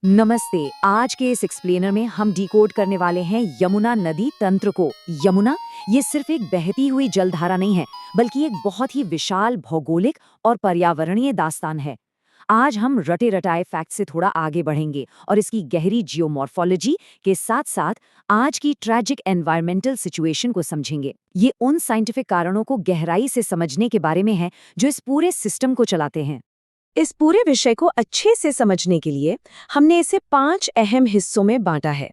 नमस्ते। आज के इस एक्सप्लेनर में हम डिकोड करने वाले हैं यमुना नदी तंत्र को। यमुना ये सिर्फ एक बहती हुई जलधारा नहीं है, बल्कि एक बहुत ही विशाल भौगोलिक और पर्यावरणीय दास्तान है। आज हम रटे रटाए फैक्ट से थोड़ा आगे बढ़ेंगे और इसकी गहरी जियोमॉर्फोलॉजी के साथ साथ आज की ट्रैजिक एनवायरमेंटल सिचुएशन को समझेंगे। ये उन साइंटिफिक कारणों को गहराई से समझने के बारे में है जो इस पूरे सिस्टम को चलाते हैं। इस पूरे विषय को अच्छे से समझने के लिए हमने इसे 5 अहम हिस्सों में बांटा है।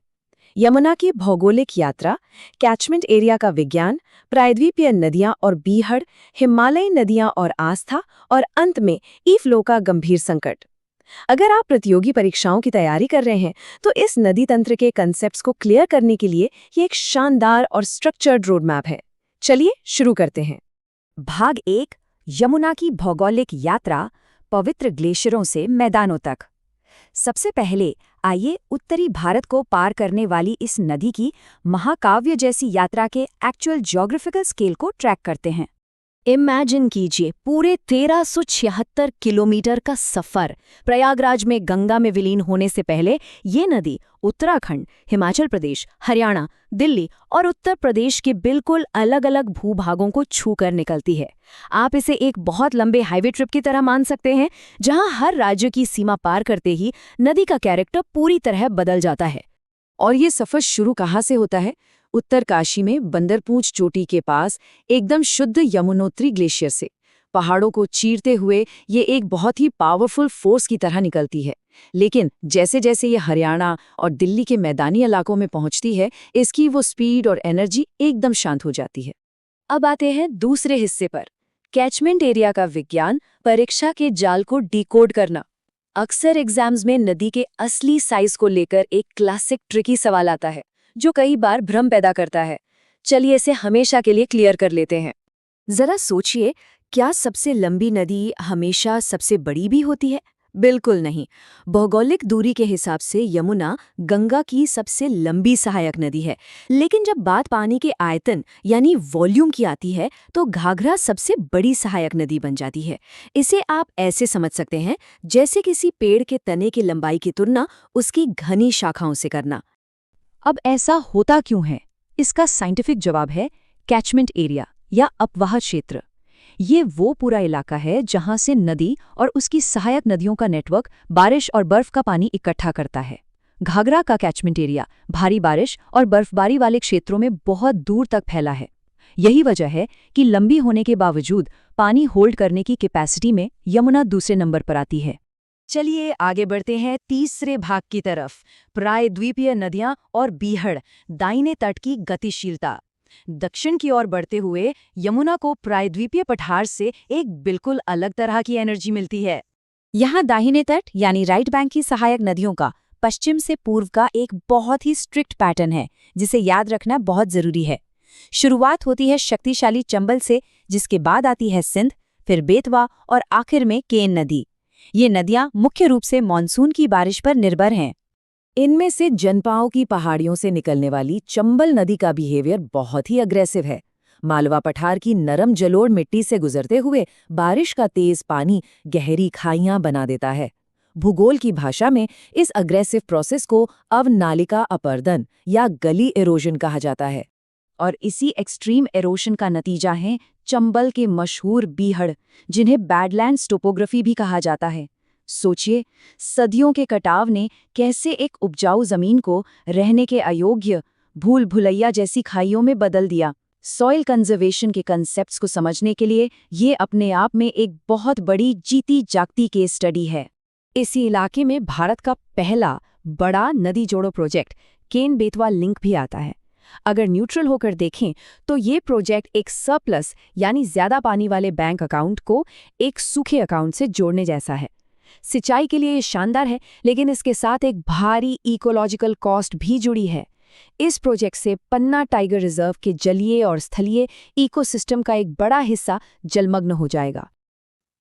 यमुना की भौगोलिक यात्रा, कैचमेंट एरिया का विज्ञान, प्रायद्वीपीय नदियां और बीहड़, हिमालयी नदियां और आस्था, और अंत में ई फ्लो का गंभीर संकट। अगर आप प्रतियोगी परीक्षाओं की तैयारी कर रहे हैं तो इस नदी तंत्र के कंसेप्ट्स को क्लियर करने के लिए ये एक शानदार और स्ट्रक्चर्ड रोड मैप है। चलिए शुरू करते हैं। भाग 1, यमुना की भौगोलिक यात्रा, पवित्र ग्लेशियरों से मैदानों तक। सबसे पहले आइए उत्तरी भारत को पार करने वाली इस नदी की महाकाव्य जैसी यात्रा के एक्चुअल ज्योग्राफिकल स्केल को ट्रैक करते हैं। इमेजिन कीजिए पूरे 1376 किलोमीटर का सफर। प्रयागराज में गंगा में विलीन होने से पहले ये नदी उत्तराखंड, हिमाचल प्रदेश, हरियाणा, दिल्ली और उत्तर प्रदेश के बिल्कुल अलग अलग भूभागों को छूकर निकलती है। आप इसे एक बहुत लंबे हाईवे ट्रिप की तरह मान सकते हैं, जहां हर राज्य की सीमा पार करते ही नदी का कैरेक्टर पूरी तरह बदल जाता है। और ये सफर शुरू कहाँ से होता है? उत्तरकाशी में बंदरपूंछ चोटी के पास एकदम शुद्ध यमुनोत्री ग्लेशियर से। पहाड़ों को चीरते हुए ये एक बहुत ही पावरफुल फोर्स की तरह निकलती है। लेकिन जैसे जैसे ये हरियाणा और दिल्ली के मैदानी इलाकों में पहुंचती है, इसकी वो स्पीड और एनर्जी एकदम शांत हो जाती है। अब आते हैं दूसरे हिस्से पर, कैचमेंट एरिया का विज्ञान, परीक्षा के जाल को डिकोड करना। अक्सर एग्जाम्स में नदी के असली साइज को लेकर एक क्लासिक ट्रिकी सवाल आता है जो कई बार भ्रम पैदा करता है। चलिए इसे हमेशा के लिए क्लियर कर लेते हैं। जरा सोचिए, क्या सबसे लंबी नदी हमेशा सबसे बड़ी भी होती है? बिल्कुल नहीं। भौगोलिक दूरी के हिसाब से यमुना गंगा की सबसे लंबी सहायक नदी है, लेकिन जब बात पानी के आयतन यानी वॉल्यूम की आती है तो घाघरा सबसे बड़ी सहायक नदी बन जाती है। इसे आप ऐसे समझ सकते हैं जैसे किसी पेड़ के तने की लंबाई की तुलना उसकी घनी शाखाओं से करना। अब ऐसा होता क्यों है? इसका साइंटिफिक जवाब है कैचमेंट एरिया या अपवाह क्षेत्र। ये वो पूरा इलाका है जहां से नदी और उसकी सहायक नदियों का नेटवर्क बारिश और बर्फ का पानी इकट्ठा करता है। घाघरा का कैचमेंट एरिया भारी बारिश और बर्फबारी वाले क्षेत्रों में बहुत दूर तक फैला है। यही वजह है कि लंबी होने के बावजूद पानी होल्ड करने की कैपेसिटी में यमुना दूसरे नंबर पर आती है। चलिए आगे बढ़ते हैं तीसरे भाग की तरफ, प्रायद्वीपीय नदियां और बीहड़, दाहिने तट की गतिशीलता। दक्षिण की ओर बढ़ते हुए यमुना को प्रायद्वीपीय पठार से एक बिल्कुल अलग तरह की एनर्जी मिलती है। यहाँ दाहिने तट यानी राइट बैंक की सहायक नदियों का पश्चिम से पूर्व का एक बहुत ही स्ट्रिक्ट पैटर्न है, जिसे याद रखना बहुत जरूरी है। शुरुआत होती है शक्तिशाली चंबल से, जिसके बाद आती है सिंध, फिर बेतवा और आखिर में केन नदी। ये नदियां मुख्य रूप से मानसून की बारिश पर निर्भर हैं। इनमें से जनपाओं की पहाड़ियों से निकलने वाली चंबल नदी का बिहेवियर बहुत ही अग्रेसिव है। मालवा पठार की नरम जलोढ़ मिट्टी से गुजरते हुए बारिश का तेज पानी गहरी खाइयां बना देता है। भूगोल की भाषा में इस अग्रेसिव प्रोसेस को अवनालिका अपरदन या गली एरोजन कहा जाता है। और इसी एक्सट्रीम एरोशन का नतीजा है चंबल के मशहूर बीहड़, जिन्हें बैडलैंड्स टोपोग्राफी भी कहा जाता है। सोचिए, सदियों के कटाव ने कैसे एक उपजाऊ जमीन को रहने के अयोग्य भूल भुलैया जैसी खाइयों में बदल दिया। सॉइल कंजर्वेशन के कंसेप्ट्स को समझने के लिए ये अपने आप में एक बहुत बड़ी जीती जागती केस स्टडी है। इसी इलाके में भारत का पहला बड़ा नदी जोड़ो प्रोजेक्ट केन बेतवा लिंक भी आता है। अगर न्यूट्रल होकर देखें तो ये प्रोजेक्ट एक सरप्लस यानी ज्यादा पानी वाले बैंक अकाउंट को एक सूखे अकाउंट से जोड़ने जैसा है। सिंचाई के लिए ये शानदार है, लेकिन इसके साथ एक भारी इकोलॉजिकल कॉस्ट भी जुड़ी है। इस प्रोजेक्ट से पन्ना टाइगर रिजर्व के जलीय और स्थलीय इकोसिस्टम का एक बड़ा हिस्सा जलमग्न हो जाएगा।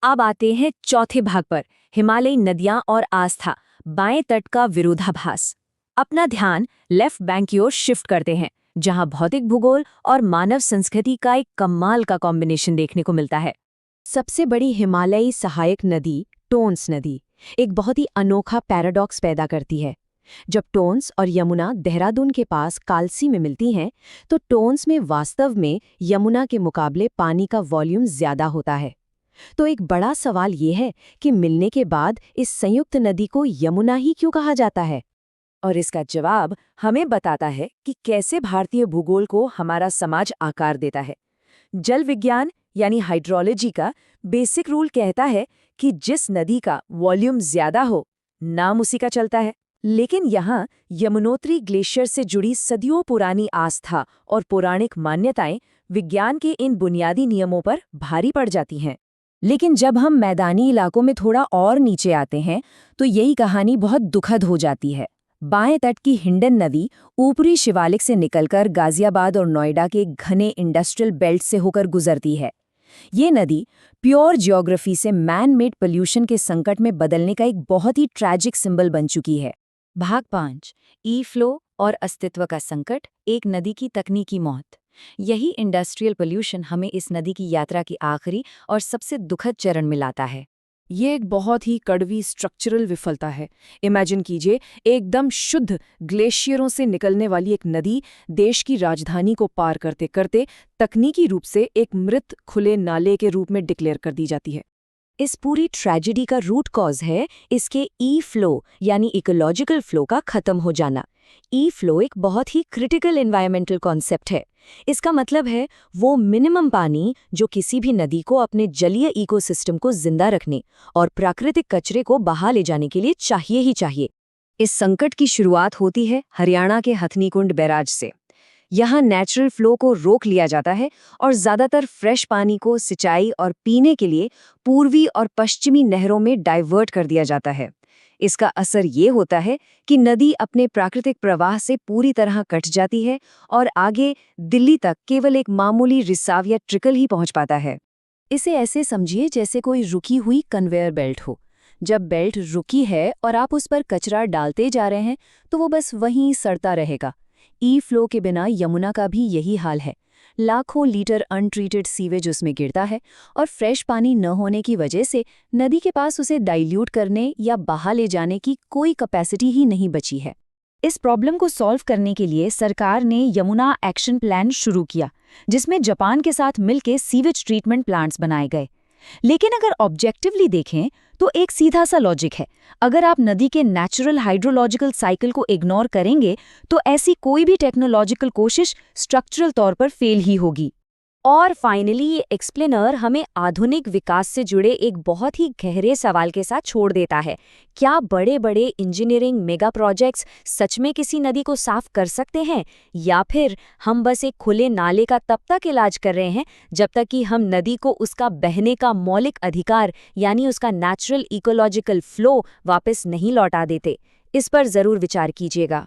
अब आते हैं चौथे भाग पर, हिमालयी नदियां और आस्था, बाएं तट का विरोधाभास। अपना ध्यान लेफ्ट बैंक की ओर शिफ्ट करते हैं, जहां भौतिक भूगोल और मानव संस्कृति का एक कमाल का कॉम्बिनेशन देखने को मिलता है। सबसे बड़ी हिमालयी सहायक नदी टोन्स नदी एक बहुत ही अनोखा पैराडॉक्स पैदा करती है। जब टोन्स और यमुना देहरादून के पास कालसी में मिलती हैं, तो टोन्स में वास्तव में यमुना के मुकाबले पानी का वॉल्यूम ज्यादा होता है। तो एक बड़ा सवाल ये है कि मिलने के बाद इस संयुक्त नदी को यमुना ही क्यों कहा जाता है? और इसका जवाब हमें बताता है कि कैसे भारतीय भूगोल को हमारा समाज आकार देता है। जल विज्ञान यानी हाइड्रोलॉजी का बेसिक रूल कहता है कि जिस नदी का वॉल्यूम ज्यादा हो, नाम उसी का चलता है। लेकिन यहाँ यमुनोत्री ग्लेशियर से जुड़ी सदियों पुरानी आस्था और पौराणिक मान्यताएं विज्ञान के इन बुनियादी नियमों पर भारी पड़ जाती हैं। लेकिन जब हम मैदानी इलाकों में थोड़ा और नीचे आते हैं, तो यही कहानी बहुत दुखद हो जाती है। बाएं तट की हिंडन नदी ऊपरी शिवालिक से निकलकर गाजियाबाद और नोएडा के घने इंडस्ट्रियल बेल्ट से होकर गुजरती है। ये नदी प्योर जियोग्राफी से मैन मेड पोल्यूशन के संकट में बदलने का एक बहुत ही ट्रैजिक सिंबल बन चुकी है। भाग 5 ई फ्लो और अस्तित्व का संकट, एक नदी की तकनीकी मौत। यही इंडस्ट्रियल पोल्यूशन हमें इस नदी की यात्रा की आखिरी और सबसे दुखद चरण में लाता है। ये एक बहुत ही कड़वी स्ट्रक्चरल विफलता है। इमेजिन कीजिए, एकदम शुद्ध ग्लेशियरों से निकलने वाली एक नदी देश की राजधानी को पार करते करते तकनीकी रूप से एक मृत खुले नाले के रूप में डिक्लेयर कर दी जाती है। इस पूरी ट्रेजेडी का रूट कॉज है इसके ई फ्लो यानी इकोलॉजिकल फ्लो का खत्म हो जाना। ई फ्लो एक बहुत ही क्रिटिकल एनवायरमेंटल कॉन्सेप्ट है। इसका मतलब है वो मिनिमम पानी जो किसी भी नदी को अपने जलीय इकोसिस्टम को जिंदा रखने और प्राकृतिक कचरे को बहा ले जाने के लिए चाहिए ही चाहिए। इस संकट की शुरुआत होती है हरियाणा के हथनीकुंड बैराज से। यहाँ नेचुरल फ्लो को रोक लिया जाता है और ज़्यादातर फ्रेश पानी को सिंचाई और पीने के लिए पूर्वी और पश्चिमी नहरों में डाइवर्ट कर दिया जाता है। इसका असर ये होता है कि नदी अपने प्राकृतिक प्रवाह से पूरी तरह कट जाती है और आगे दिल्ली तक केवल एक मामूली रिसाव या ट्रिकल ही पहुंच पाता है। इसे ऐसे समझिए जैसे कोई रुकी हुई कन्वेयर बेल्ट हो। जब बेल्ट रुकी है और आप उस पर कचरा डालते जा रहे हैं, तो वो बस वहीं सड़ता रहेगा। ई फ्लो के बिना यमुना का भी यही हाल है। लाखों लीटर अनट्रीटेड सीवेज उसमें गिरता है और फ्रेश पानी न होने की वजह से नदी के पास उसे डाइल्यूट करने या बहा ले जाने की कोई कैपेसिटी ही नहीं बची है। इस प्रॉब्लम को सॉल्व करने के लिए सरकार ने यमुना एक्शन प्लान शुरू किया, जिसमें जापान के साथ मिलकर सीवेज ट्रीटमेंट प्लांट्स बनाए गए। लेकिन अगर ऑब्जेक्टिवली देखें तो एक सीधा सा लॉजिक है। अगर आप नदी के नेचुरल हाइड्रोलॉजिकल साइकिल को इग्नोर करेंगे तो ऐसी कोई भी टेक्नोलॉजिकल कोशिश स्ट्रक्चरल तौर पर फेल ही होगी। और फाइनली ये एक्सप्लेनर हमें आधुनिक विकास से जुड़े एक बहुत ही गहरे सवाल के साथ छोड़ देता है। क्या बड़े बड़े इंजीनियरिंग मेगा प्रोजेक्ट्स सच में किसी नदी को साफ कर सकते हैं, या फिर हम बस एक खुले नाले का तब तक इलाज कर रहे हैं जब तक कि हम नदी को उसका बहने का मौलिक अधिकार यानी उसका नेचुरल इकोलॉजिकल फ्लो वापस नहीं लौटा देते? इस पर जरूर विचार कीजिएगा।